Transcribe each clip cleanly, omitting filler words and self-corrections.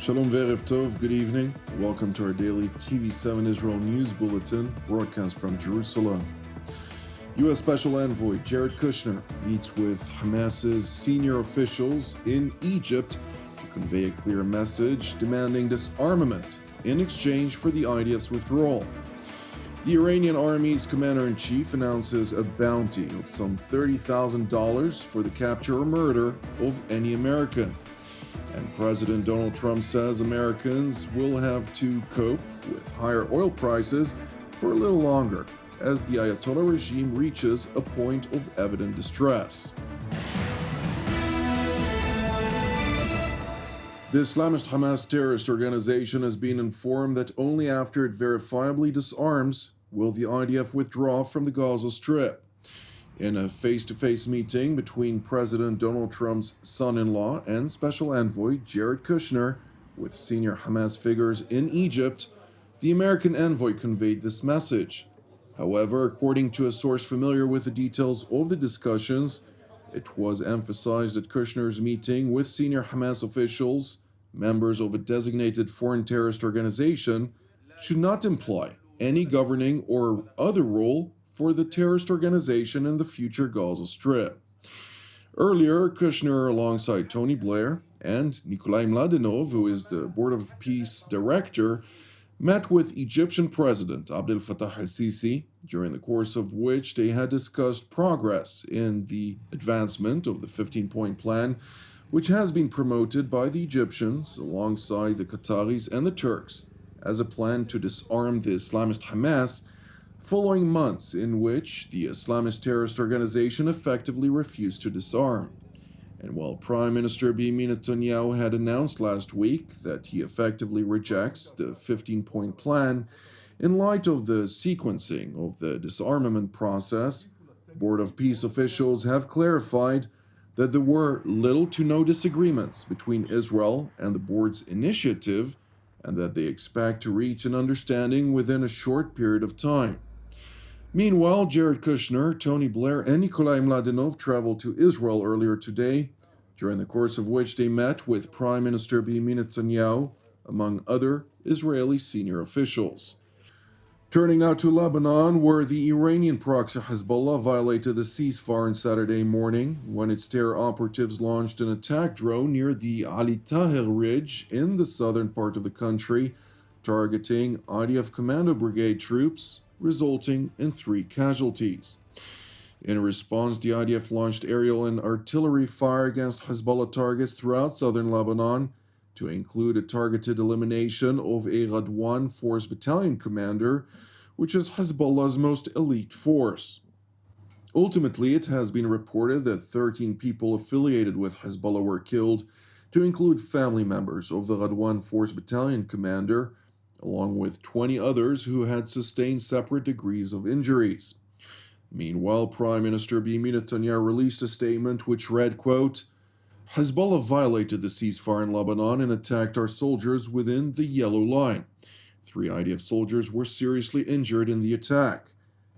Shalom ve'erev tov, good evening. Welcome to our daily TV7 Israel news bulletin, broadcast from Jerusalem. U.S. Special Envoy Jared Kushner meets with Hamas's senior officials in Egypt to convey a clear message demanding disarmament in exchange for the IDF's withdrawal. The Iranian army's commander-in-chief announces a bounty of some $30,000 for the capture or murder of any American. And President Donald Trump says Americans will have to cope with higher oil prices for a little longer as the Ayatollah regime reaches a point of evident distress. The Islamist Hamas terrorist organization has been informed that only after it verifiably disarms will the IDF withdraw from the Gaza Strip. In a face-to-face meeting between President Donald Trump's son-in-law and Special Envoy Jared Kushner with senior Hamas figures in Egypt, the American envoy conveyed this message. However, according to a source familiar with the details of the discussions, it was emphasized that Kushner's meeting with senior Hamas officials, members of a designated foreign terrorist organization, should not imply any governing or other role for the terrorist organization in the future Gaza Strip. Earlier, Kushner, alongside Tony Blair and Nikolai Mladenov, who is the Board of Peace Director, met with Egyptian President Abdel Fattah al-Sisi, during the course of which they had discussed progress in the advancement of the 15-point plan, which has been promoted by the Egyptians alongside the Qataris and the Turks as a plan to disarm the Islamist Hamas, following months in which the Islamist terrorist organization effectively refused to disarm. And while Prime Minister Benjamin Netanyahu had announced last week that he effectively rejects the 15-point plan, in light of the sequencing of the disarmament process, Board of Peace officials have clarified that there were little to no disagreements between Israel and the board's initiative, and that they expect to reach an understanding within a short period of time. Meanwhile, Jared Kushner, Tony Blair, and Nikolai Mladenov traveled to Israel earlier today, during the course of which they met with Prime Minister Benjamin Netanyahu, among other Israeli senior officials. Turning now to Lebanon, where the Iranian proxy Hezbollah violated the ceasefire on Saturday morning when its terror operatives launched an attack drone near the Ali Tahir Ridge in the southern part of the country, targeting IDF Commando Brigade troops, resulting in 3 casualties. In response, the IDF launched aerial and artillery fire against Hezbollah targets throughout southern Lebanon, to include a targeted elimination of a Radwan Force Battalion commander, which is Hezbollah's most elite force. Ultimately, it has been reported that 13 people affiliated with Hezbollah were killed, to include family members of the Radwan Force Battalion commander, along with 20 others who had sustained separate degrees of injuries. Meanwhile, Prime Minister Benjamin Netanyahu released a statement which read, quote, "Hezbollah violated the ceasefire in Lebanon and attacked our soldiers within the yellow line. 3 IDF soldiers were seriously injured in the attack.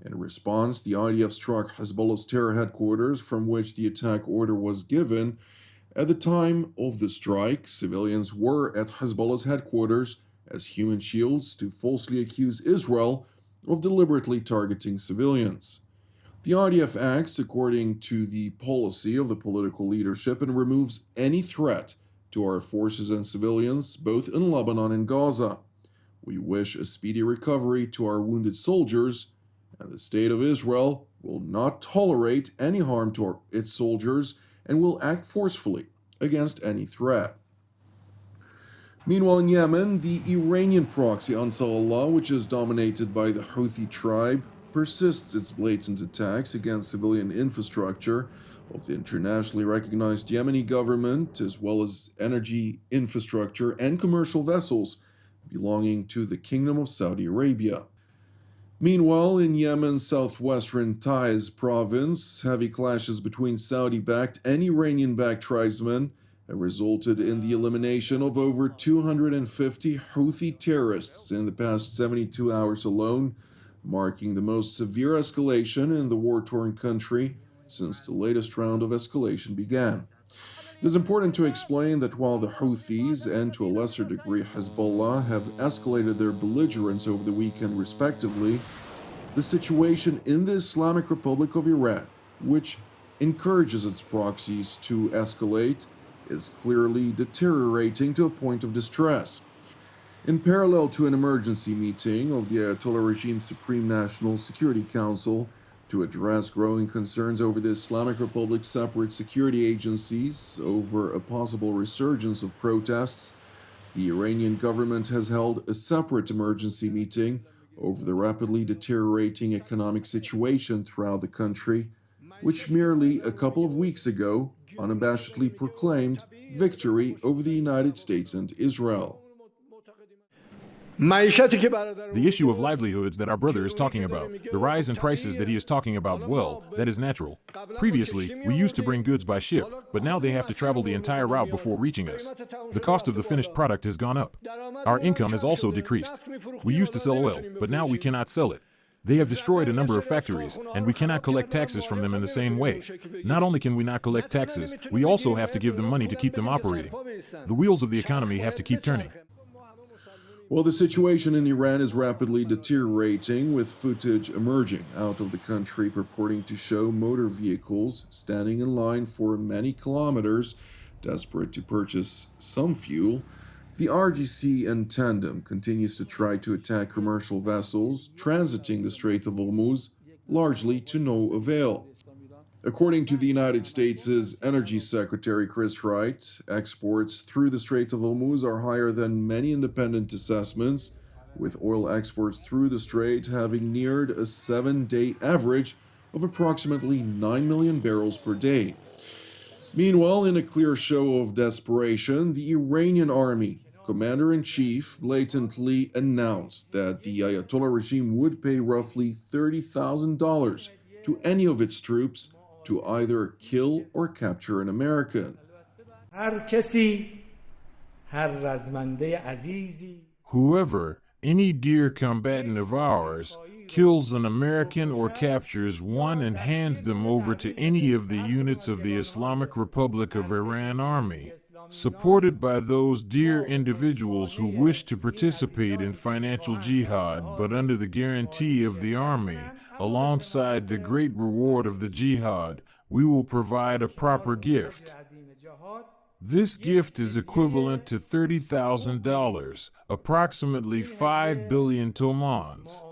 In response, the IDF struck Hezbollah's terror headquarters from which the attack order was given. At the time of the strike, civilians were at Hezbollah's headquarters as human shields to falsely accuse Israel of deliberately targeting civilians. The IDF acts according to the policy of the political leadership and removes any threat to our forces and civilians, both in Lebanon and Gaza. We wish a speedy recovery to our wounded soldiers, and the State of Israel will not tolerate any harm to its soldiers and will act forcefully against any threat." Meanwhile, in Yemen, the Iranian proxy Ansar Allah, which is dominated by the Houthi tribe, persists its blatant attacks against civilian infrastructure of the internationally recognized Yemeni government, as well as energy infrastructure and commercial vessels belonging to the Kingdom of Saudi Arabia. Meanwhile, in Yemen's southwestern Taiz province, heavy clashes between Saudi-backed and Iranian-backed tribesmen have resulted in the elimination of over 250 Houthi terrorists in the past 72 hours alone, marking the most severe escalation in the war-torn country since the latest round of escalation began. It is important to explain that while the Houthis and to a lesser degree Hezbollah have escalated their belligerence over the weekend respectively, the situation in the Islamic Republic of Iran, which encourages its proxies to escalate, is clearly deteriorating to a point of distress. In parallel to an emergency meeting of the Ayatollah regime's Supreme National Security Council to address growing concerns over the Islamic Republic's separate security agencies over a possible resurgence of protests, the Iranian government has held a separate emergency meeting over the rapidly deteriorating economic situation throughout the country, which merely a couple of weeks ago unabashedly proclaimed victory over the United States and Israel. The issue of livelihoods that our brother is talking about, the rise in prices that he is talking about, well, that is natural. Previously, we used to bring goods by ship, but now they have to travel the entire route before reaching us. The cost of the finished product has gone up. Our income has also decreased. We used to sell oil, but now we cannot sell it. They have destroyed a number of factories, and we cannot collect taxes from them in the same way. Not only can we not collect taxes, we also have to give them money to keep them operating. The wheels of the economy have to keep turning. Well, the situation in Iran is rapidly deteriorating, with footage emerging out of the country purporting to show motor vehicles standing in line for many kilometers, desperate to purchase some fuel. The RGC in tandem continues to try to attack commercial vessels transiting the Strait of Hormuz, largely to no avail. According to the United States' Energy Secretary Chris Wright, exports through the Strait of Hormuz are higher than many independent assessments, with oil exports through the strait having neared a 7-day average of approximately 9 million barrels per day. Meanwhile, in a clear show of desperation, the Iranian army commander-in-chief blatantly announced that the Ayatollah regime would pay roughly $30,000 to any of its troops to either kill or capture an American. Whoever, any dear combatant of ours, kills an American or captures one and hands them over to any of the units of the Islamic Republic of Iran Army, supported by those dear individuals who wish to participate in financial jihad, but under the guarantee of the army, alongside the great reward of the jihad, we will provide a proper gift. This gift is equivalent to $30,000, approximately 5 billion tomans.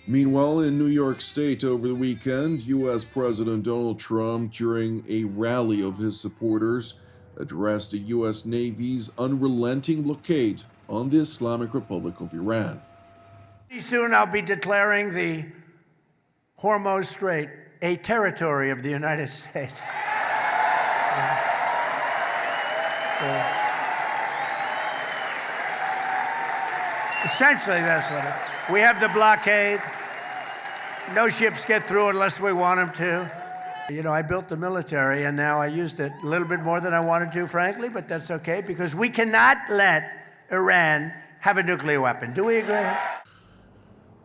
Meanwhile, in New York State over the weekend, U.S. President Donald Trump, during a rally of his supporters, addressed the U.S. Navy's unrelenting blockade on the Islamic Republic of Iran. Soon I'll be declaring the Hormuz Strait a territory of the United States. Essentially, that's what it is. We have the blockade. No ships get through unless we want them to. You know, I built the military, and now I used it a little bit more than I wanted to, frankly, but that's okay, because we cannot let Iran have a nuclear weapon. Do we agree?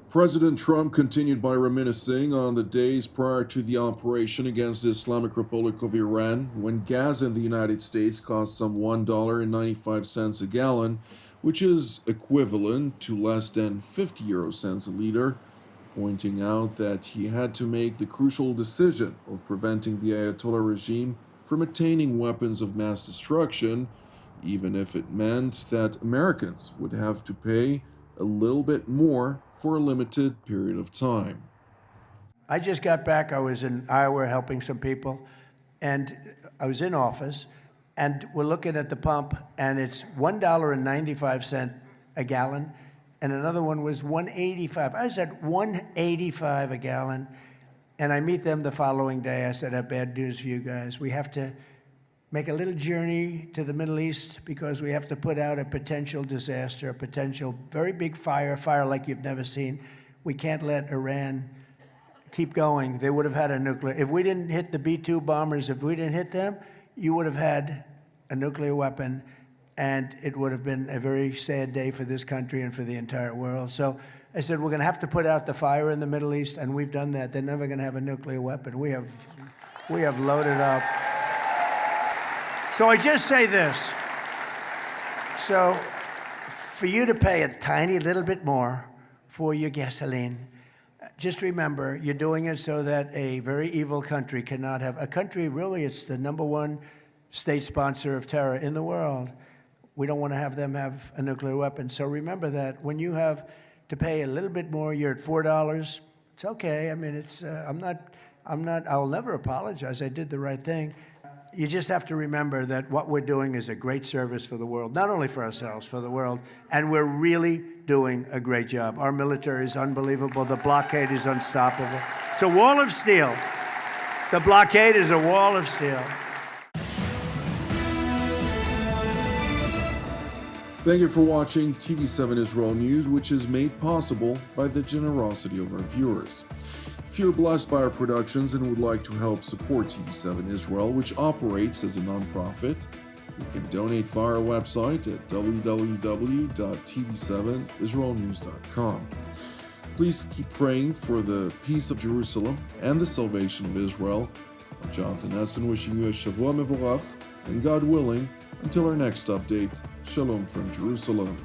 President Trump continued by reminiscing on the days prior to the operation against the Islamic Republic of Iran, when gas in the United States cost some $1.95 a gallon, which is equivalent to less than 50 euro cents a liter, pointing out that he had to make the crucial decision of preventing the Ayatollah regime from attaining weapons of mass destruction, even if it meant that Americans would have to pay a little bit more for a limited period of time. I just got back. I was in Iowa helping some people, and I was in office, and we're looking at the pump, and it's $1.95 a gallon, and another one was $1.85. I was at $1.85 a gallon, and I meet them the following day. I said, I have bad news for you guys. We have to make a little journey to the Middle East because we have to put out a potential disaster, a potential very big fire like you've never seen. We can't let Iran keep going. They would have had a nuclear. If we didn't hit the B-2 bombers, if we didn't hit them, you would have had a nuclear weapon, and it would have been a very sad day for this country and for the entire world. So I said, we're going to have to put out the fire in the Middle East, and we've done that. They're never going to have a nuclear weapon. We have loaded up. So I just say this. So for you to pay a tiny little bit more for your gasoline, just remember, you're doing it so that a very evil country cannot have, a country really, it's the #1 state sponsor of terror in the world. We don't want to have them have a nuclear weapon. So remember that when you have to pay a little bit more, you're at $4. It's okay. I mean, it's, I'll never apologize. I did the right thing. You just have to remember that what we're doing is a great service for the world, not only for ourselves, for the world, and we're really doing a great job. Our military is unbelievable. The blockade is unstoppable. It's a wall of steel. The blockade is a wall of steel. Thank you for watching TV7 Israel News, which is made possible by the generosity of our viewers. If you're blessed by our productions and would like to help support TV7 Israel, which operates as a nonprofit, you can donate via our website at www.tv7israelnews.com. Please keep praying for the peace of Jerusalem and the salvation of Israel. I'm Jonathan Essen wishing you a Shavua Mevorach, and God willing, until our next update, Shalom from Jerusalem.